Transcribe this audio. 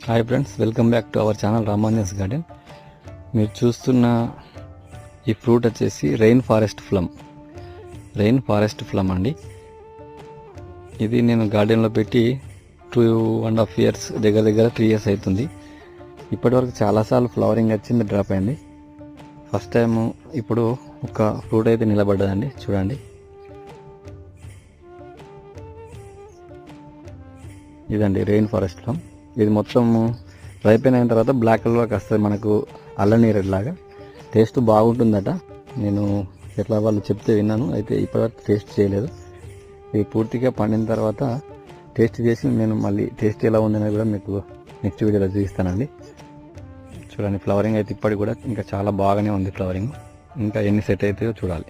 Hi friends, welcome back to our channel Ramanjan's garden. మీరు చూస్తున్న ఈ ఫ్రూట్ వచ్చేసి రెయిన్ ఫారెస్ట్ ఫ్లమ్ అండి. ఇది నేను గార్డెన్లో పెట్టి 2.5 years దగ్గర 3 years అవుతుంది. ఇప్పటివరకు చాలాసార్లు ఫ్లవరింగ్ వచ్చింది, డ్రాప్ అయింది. ఫస్ట్ టైం ఇప్పుడు ఒక ఫ్రూట్ అయితే నిలబడ్డదండి. చూడండి, ఇదండి రెయిన్ ఫారెస్ట్ ఫ్లమ్. ఇది మొత్తం రైపెన్ అయిన తర్వాత బ్లాక్ కలర్కి వస్తుంది, మనకు అల్లనీరులాగా. టేస్ట్ బాగుంటుందట. నేను ఎట్లా వాళ్ళు చెప్తే విన్నాను, అయితే ఇప్పటివరకు టేస్ట్ చేయలేదు. ఇది పూర్తిగా పండిన తర్వాత టేస్ట్ చేసి నేను మళ్ళీ టేస్ట్ ఎలా ఉందనేది కూడా మీకు నెక్స్ట్ వీడియోలో చూపిస్తానండి. చూడండి, ఫ్లవరింగ్ అయితే ఇప్పటికి కూడా ఇంకా చాలా బాగానే ఉంది ఫ్లవరింగ్. ఇంకా ఎన్ని సెట్ అవుతాయో చూడాలి.